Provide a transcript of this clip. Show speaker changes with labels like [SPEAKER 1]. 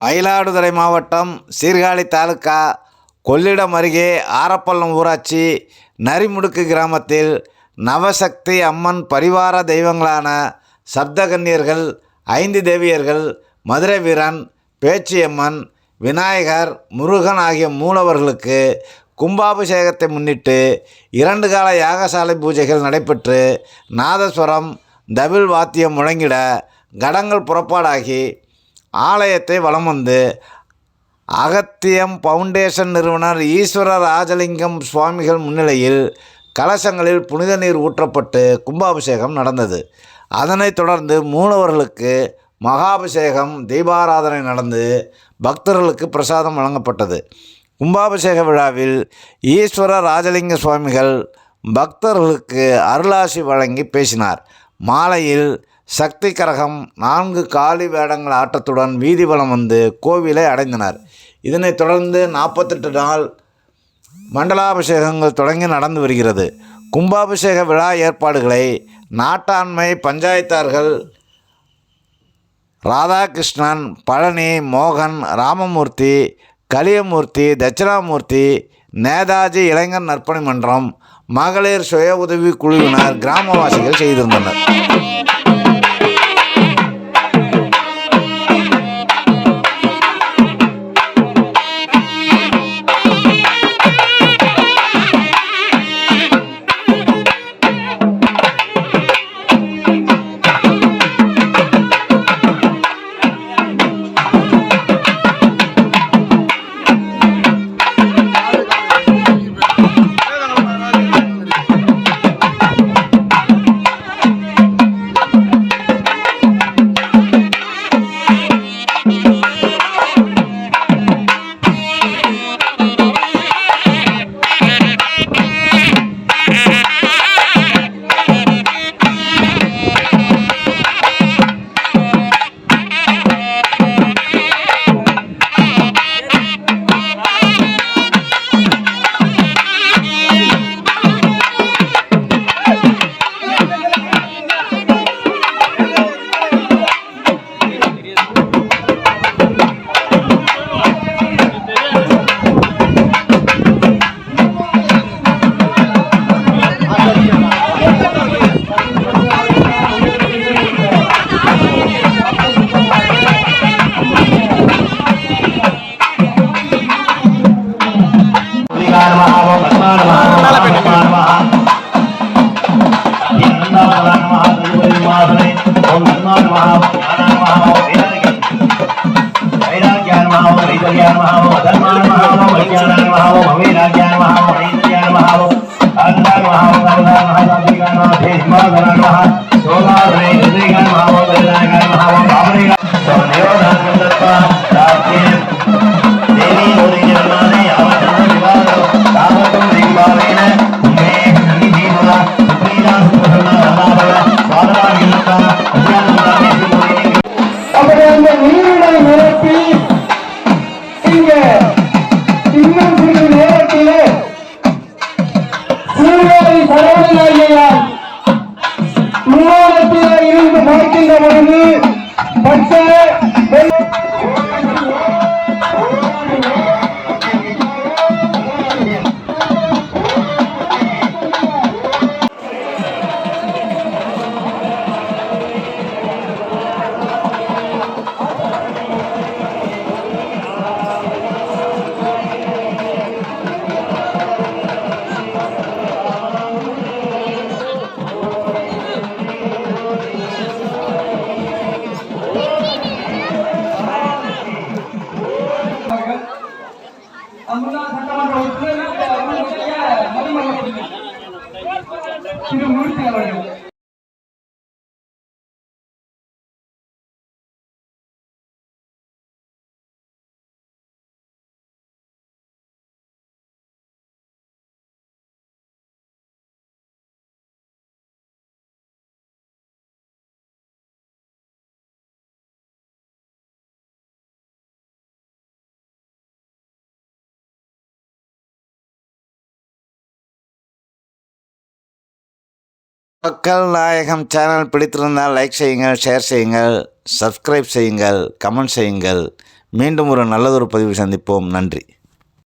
[SPEAKER 1] மயிலாடுதுறை மாவட்டம் சீர்காழி தாலுகா கொள்ளிடம் அருகே ஆரப்பள்ளம் ஊராட்சி நரிமுடுக்கு கிராமத்தில் நவசக்தி அம்மன் பரிவார தெய்வங்களான சப்தகன்னியர்கள், 5 தேவியர்கள், மதுரை வீரன், பேச்சியம்மன், விநாயகர், முருகன் ஆகிய மூலவர்களுக்கு கும்பாபிஷேகத்தை முன்னிட்டு 2 கால யாகசாலை பூஜைகள் நடைபெற்று நாதஸ்வரம், தவில் வாத்தியம் முழங்கிட கடங்கள் புறப்பாடாகி ஆலயத்தை வலம் வந்து அகத்தியம் ஃபவுண்டேஷன் நிறுவனர் ஈஸ்வர ராஜலிங்கம் சுவாமிகள் முன்னிலையில் கலசங்களில் புனித நீர் ஊற்றப்பட்டு கும்பாபிஷேகம் நடந்தது. அதனைத் தொடர்ந்து மூலவர்களுக்கு மகாபிஷேகம், தீபாராதனை நடந்து பக்தர்களுக்கு பிரசாதம் வழங்கப்பட்டது. கும்பாபிஷேக விழாவில் ஈஸ்வர ராஜலிங்க சுவாமிகள் பக்தர்களுக்கு அருளாசி வழங்கி பேசினார். மாலையில் சக்தி கரகம் 4 காளி வேடங்கள் ஆட்டத்துடன் வீதி வலம் வந்து கோவிலை அடைந்தனர். இதனைத் தொடர்ந்து 48 நாள் மண்டலாபிஷேகங்கள் தொடங்கி நடந்து வருகிறது. கும்பாபிஷேக விழா ஏற்பாடுகளை நாட்டாண்மை பஞ்சாயத்தார்கள் ராதாகிருஷ்ணன், பழனி, மோகன், ராமமூர்த்தி, கலியமூர்த்தி, தட்சிணாமூர்த்தி, நேதாஜி இளைஞர் நற்பணி மன்றம், மகளிர் சுய உதவி குழுவினர், கிராமவாசிகள் செய்திருந்தனர்.
[SPEAKER 2] திருமூர்த்தி அவர்கள்
[SPEAKER 1] மக்கள் நாயகம் சேனல் பிடித்திருந்தால் லைக் செய்யுங்கள், ஷேர் செய்யுங்கள், சப்ஸ்கிரைப் செய்யுங்கள், கமெண்ட் செய்யுங்கள். மீண்டும் ஒரு நல்லதொரு பதிவு சந்திப்போம். நன்றி.